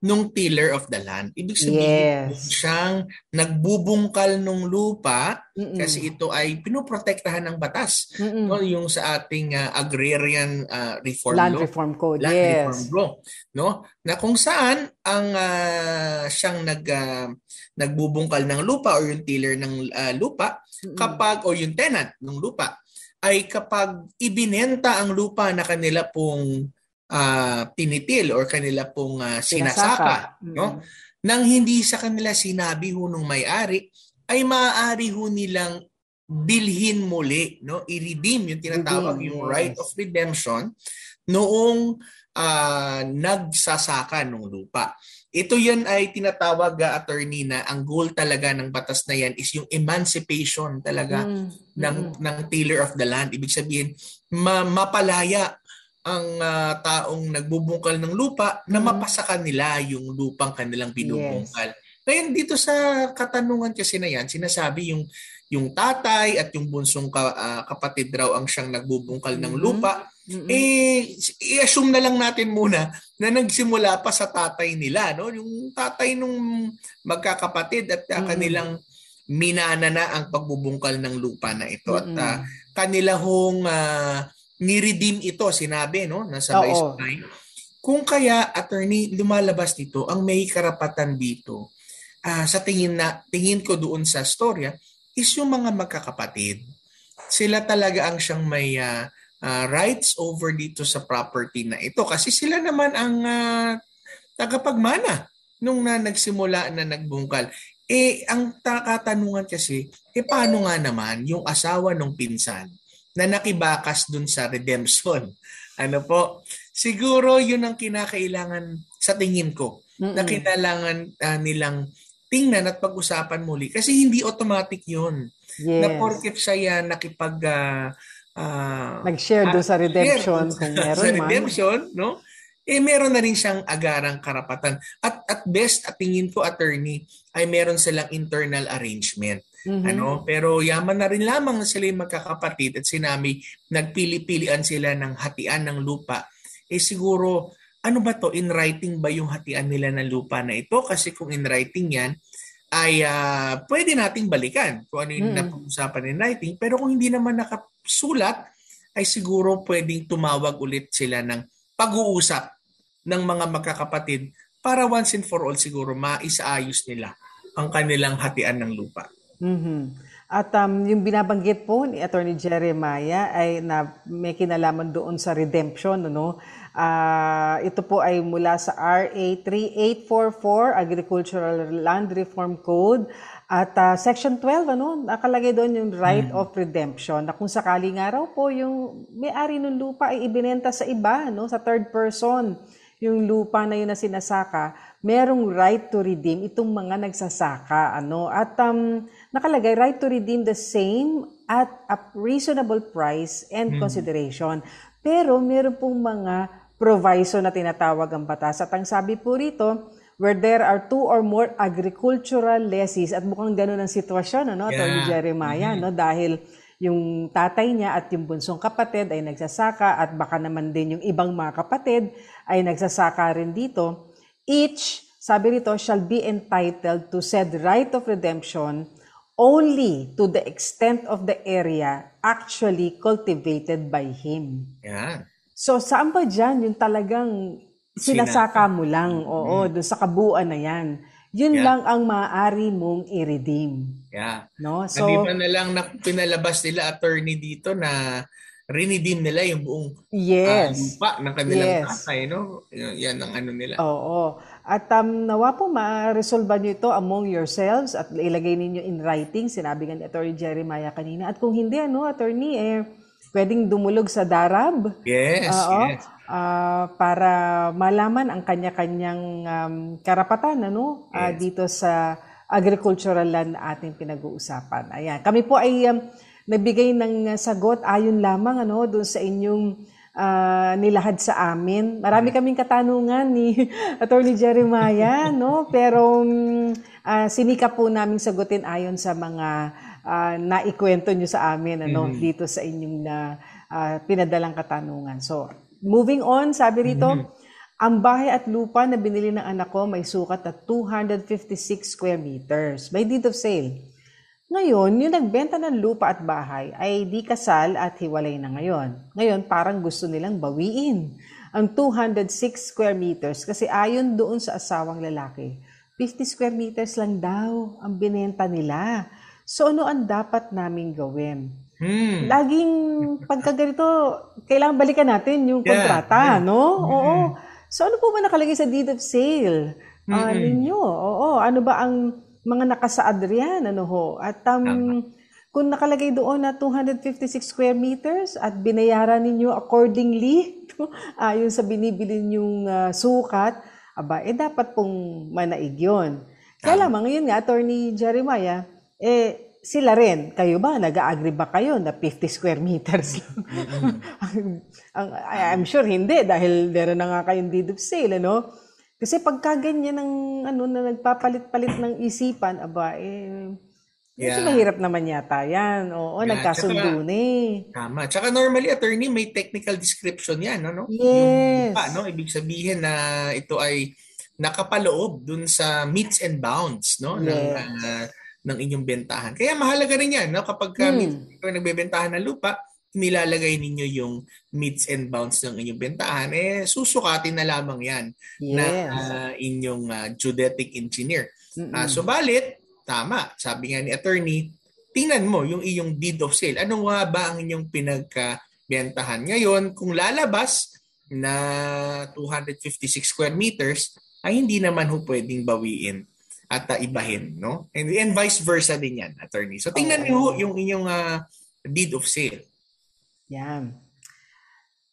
nung tiller of the land. Ibig sabihin, siyang nagbubungkal ng lupa kasi ito ay pinoprotektahan ng batas. Yung sa ating agrarian reform Land law. Reform Code. Reform law. Na kung saan ang siyang nagbubungkal ng lupa o yung tiller ng lupa kapag o yung tenant ng lupa ay kapag ibinenta ang lupa na kanila pong tinitil or kanila pong sinasaka, nang hindi sa kanila sinabi nung may-ari, ay maaari nilang bilhin muli, i-redeem yung tinatawag yung right of redemption noong nagsasaka ng lupa. Ito yan ay tinatawag, attorney, na ang goal talaga ng batas na yan is yung emancipation talaga ng tiller of the land. Ibig sabihin, mapalaya ang taong nagbubungkal ng lupa na mapasakan nila yung lupang kanilang binubungkal. Ngayon dito sa katanungan kasi na yan, sinasabi yung tatay at yung bunsong kapatid raw ang siyang nagbubungkal ng lupa I-assume na lang natin muna na nagsimula pa sa tatay nila, no? Yung tatay nung magkakapatid at kanilang minana na ang pagbubungkal ng lupa na ito at kanila hong ni-redeem ito, sinabi, no? Nasa sabay-sabay. Kung kaya, attorney, lumalabas dito, ang may karapatan dito, sa tingin ko doon sa storya, is yung mga magkakapatid. Sila talaga ang siyang may rights over dito sa property na ito. Kasi sila naman ang tagapagmana nung nagsimula na nagbungkal. Ang katanungan kasi, paano nga naman yung asawa ng pinsan na nakibakas dun sa redemption? Ano po? Siguro yun ang kinakailangan sa tingin ko na kinailangan nilang tingnan at pag-usapan muli. Kasi hindi automatic yun. Yes. Na porket siya nakipag... nag-share doon sa redemption kung meron sa redemption, no? Meron na rin siyang agarang karapatan. At best, at tingin ko, attorney, ay meron silang internal arrangement. Pero yaman na rin lamang na sila yung magkakapatid at sinami, nagpili-pilian sila ng hatian ng lupa. Siguro, ano ba to? In writing ba yung hatian nila ng lupa na ito? Kasi kung in writing yan, ay pwede nating balikan kung ano yung napag-usapan in writing. Pero kung hindi naman nakasulat, ay siguro pwedeng tumawag ulit sila ng pag-uusap ng mga magkakapatid para once and for all siguro maisaayos nila ang kanilang hatian ng lupa. At yung binabanggit po ni Attorney Jeremiah ay na may kinalaman doon sa redemption, no? Ito po ay mula sa RA 3844 Agricultural Land Reform Code at Section 12, nakalagay doon yung right of redemption na kung sakaling araw po yung may-ari ng lupa ay ibinenta sa iba, no, sa third person, yung lupa na yun na sinasaka, merong right to redeem itong mga nagsasaka, at nakalagay right to redeem the same at a reasonable price and consideration. Pero meron pong mga proviso na tinatawag ang batas. At ang sabi po rito, where there are 2 or more agricultural lessees, at mukhang ganun ang sitwasyon, Attorney Jeremiah, dahil yung tatay niya at yung bunsong kapatid ay nagsasaka at baka naman din yung ibang mga kapatid ay nagsasaka rin dito. Each, sabi rito, shall be entitled to said right of redemption only to the extent of the area actually cultivated by him. Yeah. So saan ba dyan yung talagang sinasaka mo lang? Oo, doon sa kabuuan na yan. Yun lang ang maaari mong i-redeem. Yeah. No? So, di ba na lang pinalabas nila, attorney, dito na redeem nila yung buong lupa ng kanilang tatay, no? Yan ang ano nila. Oo. At nawa po ma-resolve nyo ito among yourselves at ilagay ninyo in writing. Sinabi nga ni Attorney Jeremiah kanina. At kung hindi, attorney, pwedeng dumulog sa DARAB. Yes. Para malaman ang kanya-kanyang karapatan dito sa agricultural land na ating pinag-uusapan. Ayan. Kami po ay nagbigay ng sagot ayon lamang doon sa inyong nilahad sa amin. Marami kaming katanungan ni Attorney Jeremiah, pero sinikap po namin sagutin ayon sa mga naikwento nyo sa amin dito sa inyong pinadalang katanungan. So, moving on, sabi rito, ang bahay at lupa na binili ng anak ko may sukat na 256 square meters by deed of sale. Ngayon, yung nagbenta ng lupa at bahay ay di kasal at hiwalay na ngayon. Ngayon, parang gusto nilang bawiin ang 206 square meters kasi ayon doon sa asawang lalaki, 50 square meters lang daw ang binenta nila. So, ano ang dapat naming gawin? Laging pagkaganito, kailangan balikan natin yung kontrata, Oo. So, ano po ba nakalagay sa deed of sale ninyo? Oo. Ano ba ang mga nakasaad riyan? At kung nakalagay doon na 256 square meters at binayaran ninyo accordingly, ayon sa binibili ninyong sukat, dapat pong manaig yun. Kaya lamang, ngayon nga, Attorney Jeremiah, sila rin, kayo ba? Nag-agree ba kayo na 50 square meters lang? I'm sure hindi dahil meron na nga kayong deed of sale, Kasi pagka ganyan ng na nagpapalit-palit ng isipan, Kasi mahirap naman yata yan. Oo, nagkasundo na eh. Tama. Tsaka normally, attorney, may technical description yan. Ano? Yes. Yung lupa, no? Ibig sabihin na ito ay nakapaloob dun sa meets and bounds, no? Yes. ng inyong bentahan. Kaya mahalaga rin yan, no? Kapag ikaw nagbebentahan ng lupa, nilalagay ninyo yung meets and bounds ng inyong bentahan, susukatin na lamang yan ng inyong geodetic engineer. Subalit, tama, sabi nga ni attorney, tingnan mo yung iyong deed of sale. Ano nga ba ang inyong pinagkabentahan? Ngayon, kung lalabas na 256 square meters, ay hindi naman pwedeng bawiin at ibahin, no? And vice versa din yan, attorney. So tingnan niyo yung inyong deed of sale. Yan.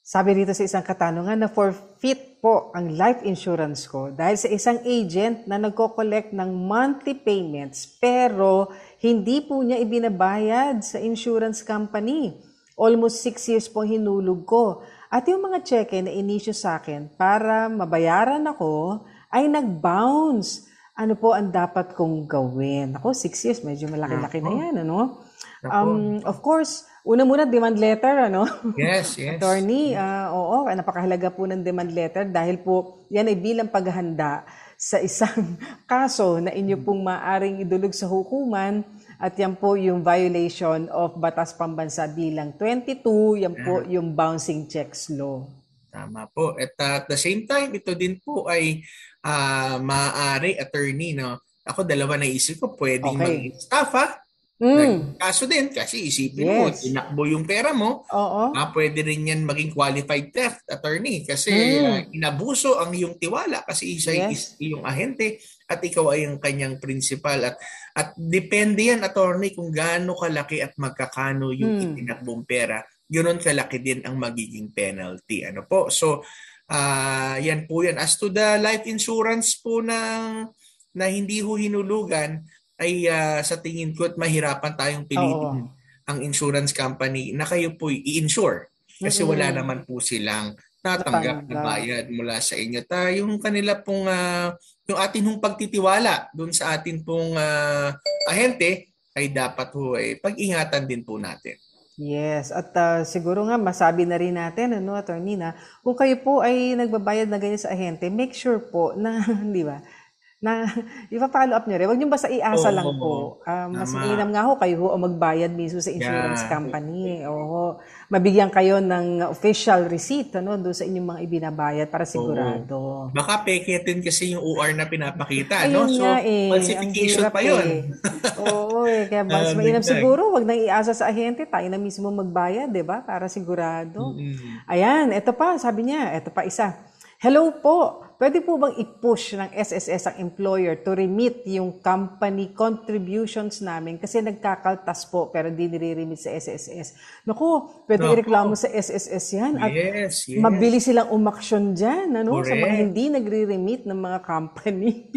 Sabi dito sa isang katanungan na forfeit po ang life insurance ko dahil sa isang agent na nagko-collect ng monthly payments pero hindi po niya ibinabayad sa insurance company. Almost 6 years po hinulog ko. At yung mga cheque na inisyu sa akin para mabayaran ako ay nag-bounce. Ano po ang dapat kong gawin? Ako, 6 years, medyo malaki-laki na yan, ano? Of course, una muna, demand letter, ano? Yes. Attorney, oo, napakahalaga po ng demand letter dahil po yan ay bilang paghahanda sa isang kaso na inyo pong maaring idulog sa hukuman at yan po yung violation of Batas Pambansa bilang 22, yan po yung bouncing checks law. Tama po. At the same time, ito din po ay maaari, attorney, no? Ako, dalawa na isip ko, pwedeng mag-staff, kaso din, kasi isipin mo, tinakbo yung pera mo, pwede rin yan maging qualified theft, attorney, kasi inabuso ang iyong tiwala kasi isa yung ahente at ikaw ay ang kanyang principal. At depende yan, attorney, kung gaano kalaki at magkakano yung itinakbong pera, ganoon kalaki din ang magiging penalty. Ano po? So, yan po yan. As to the life insurance po na hindi hinulugan, ay sa tingin ko at mahirapan tayong pilitin ang insurance company na kayo po i-insure kasi wala naman po silang tatanggap na bayad mula sa inyo. Yung kanila pong yung atin hong pagtitiwala doon sa atin pong ahente ay dapat pag-ingatan din po natin. Yes, at siguro nga masabi na rin natin, ano, attorney, na kung kayo po ay nagbabayad na ganyan sa ahente, make sure po na, di ba, na ipa-follow up nyo rin. Huwag nyo basta iasa lang po. Mas mainam nga kayo o magbayad mismo sa insurance company. Mabigyan kayo ng official receipt doon sa inyong mga ibinabayad para sigurado. Baka peketin kasi yung OR na pinapakita. Ayun, no? So, falsification pa yun. Kaya mas mainam siguro. Huwag nang iasa sa ahente. Tayo na mismo magbayad, di ba? Para sigurado. Ayan, ito pa. Sabi niya, ito pa isa. Hello po. Pwede po bang i-push ng SSS ang employer to remit yung company contributions namin kasi nagkakaltas po pero di nire-remit sa SSS? Naku, pwede i-reklamo sa SSS yan at mabilis silang umaksyon dyan sa mga hindi nagre-remit ng mga company.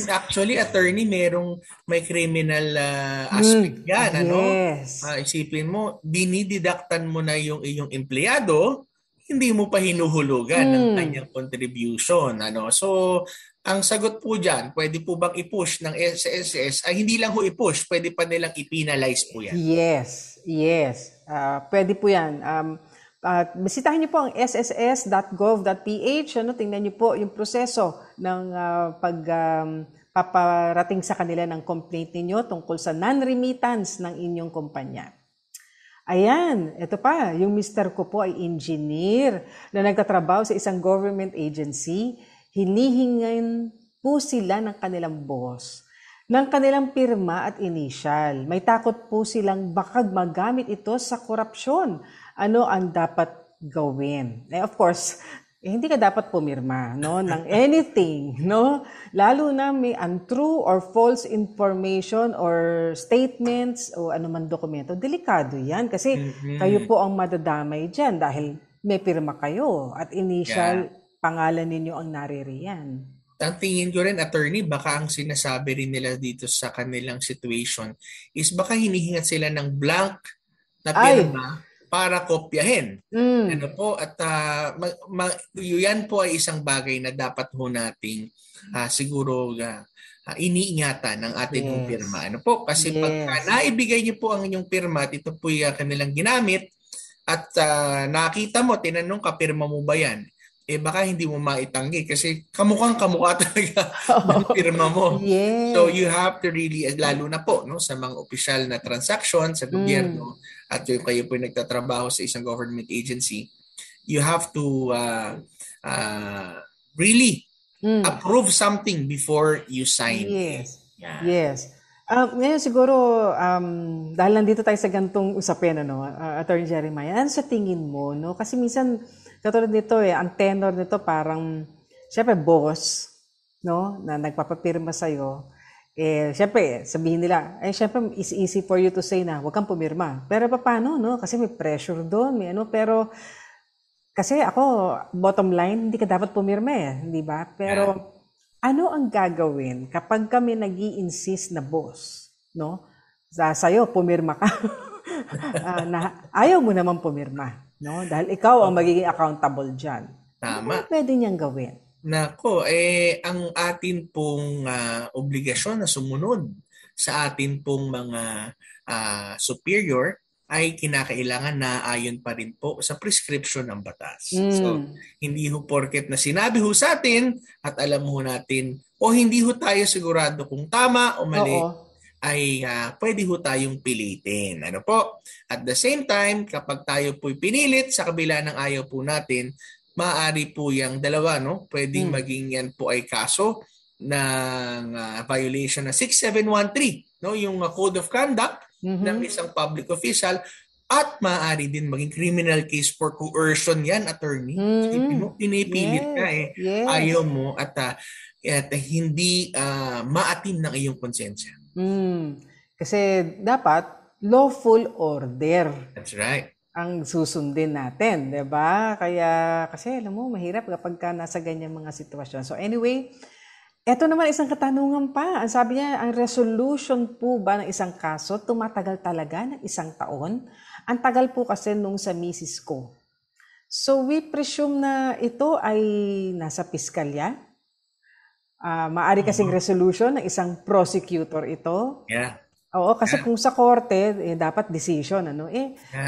Actually, attorney, may criminal aspect yan. Yes. Isipin mo, dinididaktan mo na yung iyong empleyado, hindi mo pa hinuhulugan ng kanyang contribution. So, ang sagot po dyan, pwede po bang i-push ng SSS? Ay, hindi lang i-push, pwede pa nilang i-penalize po yan. Yes. Pwede po yan. Bisitahin niyo po ang sss.gov.ph. Tingnan niyo po yung proseso ng paparating sa kanila ng complaint ninyo tungkol sa non-remittance ng inyong kumpanya. Ayan, ito pa, yung mister ko po ay engineer na nagtatrabaho sa isang government agency. Hinihingan po sila ng kanilang boss, ng kanilang pirma at initial. May takot po silang baka magamit ito sa korupsyon. Ano ang dapat gawin? Of course, hindi ka dapat pumirma ng anything, lalo na may untrue or false information or statements o anuman dokumento. Delikado yan kasi kayo po ang madadamay dyan dahil may pirma kayo at initial pangalan ninyo ang naririyan. Ang tingin ko rin, attorney, baka ang sinasabi rin nila dito sa kanilang situation is baka hinihingat sila ng blank na pirma para kopyahin. Ano po, at yan po ay isang bagay na dapat ho nating siguro iniingatan ng ating hong pirma. Ano po? Kasi pagka naibigay niyo po ang inyong pirma at ito po yung kanilang ginamit at nakita mo, tinanong ka, pirma mo ba yan? Baka hindi mo maitanggi kasi kamukha talaga ng pirma mo. So you have to really, lalo na po sa mga opisyal na transaction sa gobyerno at yung kayo po nagtatrabaho sa isang government agency, you have to really approve something before you sign. Yes. Ngayon siguro, dahil nandito tayo sa gantong usapin, Attorney Jeremiah, ano sa tingin mo? No? Kasi minsan, katulad nito, ang tenor nito parang, syempre, boss, no? Na nagpapapirma sa'yo. Syempre, sabihin nila, syempre, it's easy for you to say na, huwag kang pumirma. Pero paano, no? Kasi may pressure doon, pero, kasi ako, bottom line, hindi ka dapat pumirma di ba? Pero, ano ang gagawin kapag kami nag-i-insist na boss, no? Sa'yo, pumirma ka. Na ayaw mo naman pumirma, no? Dahil ikaw ang magiging accountable dyan. Tama. Ano pwede niyang gawin? Nako, ang atin pong obligasyon na sumunod sa atin pong mga superior ay kinakailangan na ayon pa rin po sa prescription ng batas. So, hindi ho porket na sinabi ho sa atin at alam ho natin o hindi ho tayo sigurado kung tama o mali, ay pwede ho tayong pilitin. Ano po? At the same time, kapag tayo po'y pinilit sa kabila ng ayaw po natin, maaari po yung dalawa, no? Pwedeng maging yan po ay kaso ng violation na 6713, no? Yung Code of Conduct ng isang public official, at maaari din maging criminal case for coercion yan, attorney. Pinipilit ka ayaw mo at hindi maatim ng iyong konsensya. Kasi dapat lawful order. That's right. Ang susundin natin, 'di ba? Kaya kasi alam mo mahirap kapag nasa ganyan mga sitwasyon. So anyway, eto naman isang katanungan pa. Ang sabi niya, ang resolution po ba ng isang kaso tumatagal talaga ng 1 taon? Ang tagal po kasi nung sa misis ko. So we presume na ito ay nasa piskalya. Maari kasing resolution ng isang prosecutor ito. Yeah. Oo, kasi kung sa korte, dapat decision.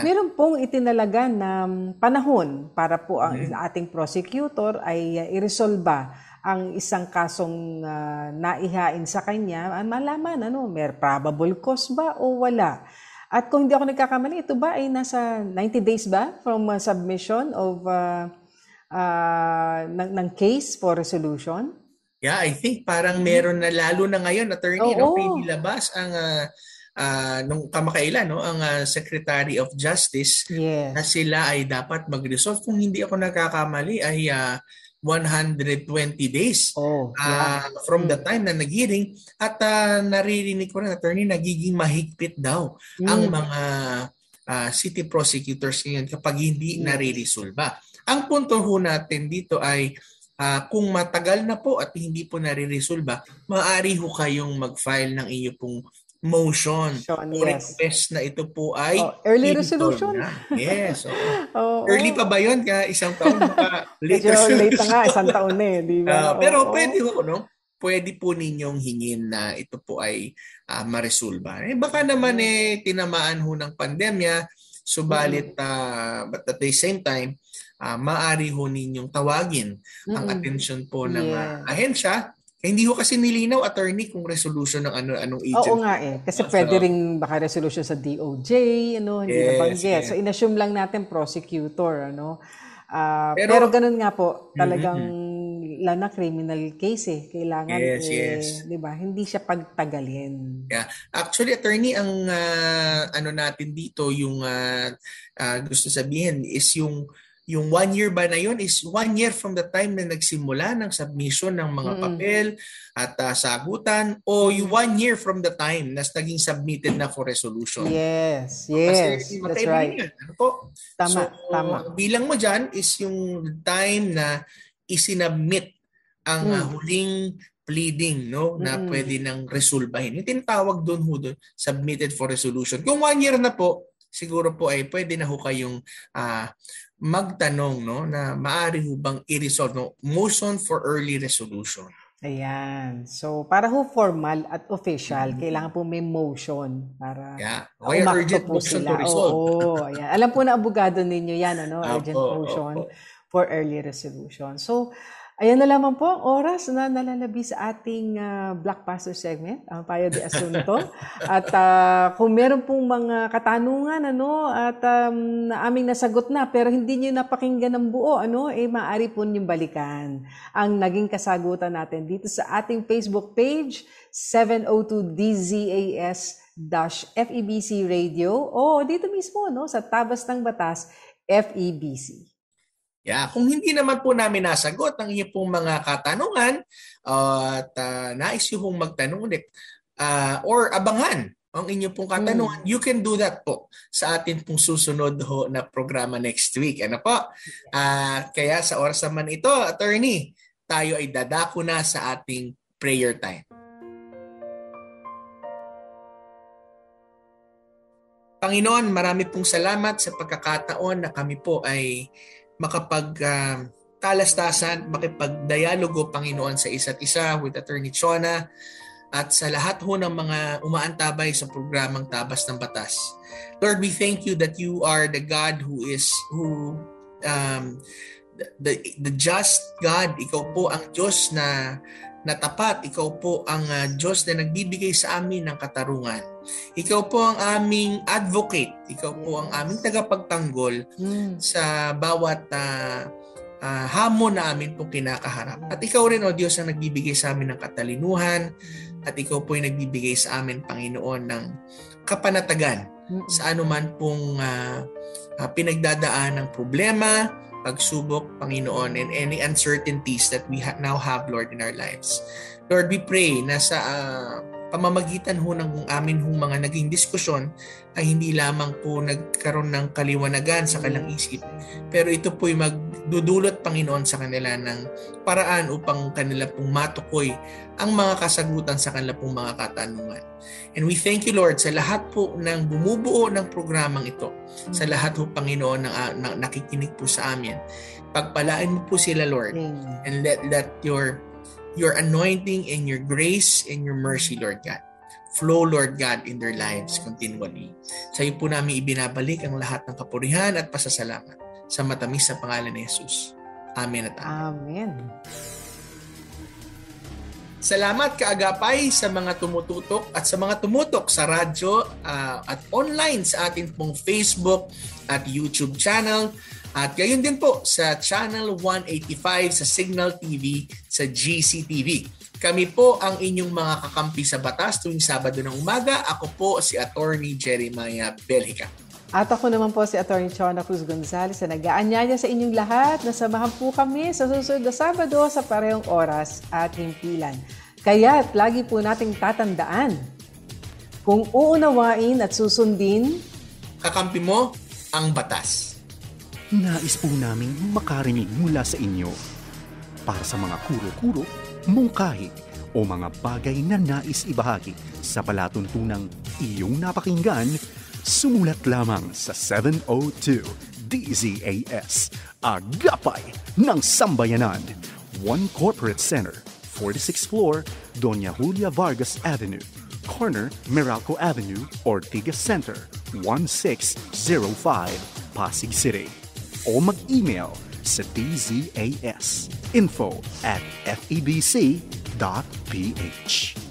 Meron pong itinalaga na panahon para po ang ating prosecutor ay iresolba ang isang kasong naihain sa kanya, malaman may probable cause ba o wala. At kung hindi ako nagkakamali, ito ba ay nasa 90 days ba from submission of ng case for resolution? Yeah, I think parang meron na lalo na ngayon, attorney, may nilabas ang nung kamakailan, ang Secretary of Justice na sila ay dapat mag-resolve. Kung hindi ako nagkakamali ay 120 days from the time na nag-hearing. At naririnig ko rin, attorney, nagiging mahigpit daw ang mga city prosecutors ngayon kapag hindi nare-resolba. Ang punto ho natin dito ay kung matagal na po at hindi po nare-resolba, maaari ho kayong mag-file ng iyo pong motion o request na ito po ay early resolution. Yes. Early pa ba yun? Kaya 1 taon baka late resolution. Late nga, 1 taon di ba? Pero pwede ho, pwede po ninyong hingin na ito po ay maresolba. Baka naman tinamaan ho ng pandemya, subalit but at the same time, maaari ho ninyong tawagin ang atensyon po ng ahensya. Hindi ho kasi nilinaw, attorney, kung resolution ng anong agency. Oo nga Kasi pwede rin baka resolution sa DOJ, hindi nabanggit. So inassume lang natin prosecutor, Pero ganun nga po, talagang lalo na criminal case kailangan di ba? Hindi siya pagtagalin. Yeah. Actually, attorney, ang natin dito, yung gusto sabihin is yung 1 year ba na yun is 1 year from the time na nagsimula ng submission ng mga papel at sagutan, o yung 1 year from the time na naging submitted na for resolution. Yes. Kasi That's right. Tama. Bilang mo dyan is yung time na isinabmit ang huling pleading na pwede nang resolbahin. Yung tinatawag doon submitted for resolution. Kung 1 year na po, siguro po ay pwede na ho kayong magtanong, no, na maaari ho bang i-resolve, no? Motion for early resolution. Ayan. So, para ho formal at official, kailangan po may motion para Kaya urgent motion to resolve. Oo, ayan. Alam po na abogado ninyo yan, ano? Urgent motion for early resolution. So, ayan na lamang po ang oras na nalalabi sa ating Blockbuster segment, ang Payo de Asunto. At kung meron pong mga katanungan, ano, at na aming nasagot na, pero hindi nyo napakinggan ng buo, ano, maaari po nyo balikan ang naging kasagutan natin dito sa ating Facebook page, 702 DZAS-FEBC Radio, o dito mismo, no, sa Tabas ng Batas, FEBC. Kung hindi naman po namin nasagot ang inyong pong mga katanungan at nais nyo pong magtanong ulit or abangan ang inyong pong katanungan, you can do that po sa atin pong susunod ho na programa next week. Ano po? Kaya sa oras naman ito, attorney, tayo ay dadako na sa ating prayer time. Panginoon, marami pong salamat sa pagkakataon na kami po ay makapagkalastasan, makipagdialogo, Panginoon, sa isa't isa with Attorney Chona at sa lahat ho ng mga umaantabay sa programang Tabas ng Batas. Lord, we thank you that you are the God the just God. Ikaw po ang Diyos na tapat. Ikaw po ang Diyos na nagbibigay sa amin ng katarungan. Ikaw po ang aming advocate. Ikaw po ang aming tagapagtanggol sa bawat hamon na amin pong kinakaharap. At ikaw rin, O Diyos, ang nagbibigay sa amin ng katalinuhan at ikaw po yung nagbibigay sa amin, Panginoon, ng kapanatagan sa anuman pong pinagdadaan ng problema, pagsubok, Panginoon, and any uncertainties that we now have, Lord, in our lives. Lord, we pray na sa pamamagitan ho ng amin hong mga naging diskusyon ay hindi lamang po nagkaroon ng kaliwanagan sa kanilang isip, pero ito po'y magdudulot, Panginoon, sa kanila ng paraan upang kanila pong matukoy ang mga kasagutan sa kanila pong mga katanungan. And we thank you, Lord, sa lahat po ng bumubuo ng programang ito, sa lahat po, Panginoon, na nakikinig po sa amin. Pagpalain mo po sila, Lord, and let your anointing and your grace and your mercy, Lord God, flow, Lord God, in their lives continually. Sa iyo po namin ibinabalik ang lahat ng kapurihan at pasasalamat sa matamis na pangalan ni Jesus. Amen at amen. Amen. Salamat kaagapay sa mga tumututok at sa mga tumutok sa radyo at online sa ating pong Facebook at YouTube channel. At gayon din po sa Channel 185 sa Signal TV sa GCTV. Kami po ang inyong mga kakampi sa batas tuwing Sabado ng umaga. Ako po si Attorney Jeremiah Belhica. At ako naman po si Attorney Chona Cruz Gonzales na nag-aanyaya sa inyong lahat na samahan po kami sa susunod na Sabado sa parehong oras at himpilan. Kaya't lagi po nating tatandaan, kung uunawain at susundin, kakampi mo ang batas. Nais po naming makarinig mula sa inyo para sa mga kuro-kuro, mungkahi o mga bagay na nais ibahagi sa palatuntunang iyong napakinggan. Sumulat lamang sa 702 DZAS, Agapay ng Sambayanan, 1 Corporate Center, 46th floor, Doña Julia Vargas Avenue, corner Meralco Avenue, Ortigas Center, 1605, Pasig City. O mag-email sa dzas info@febc.ph.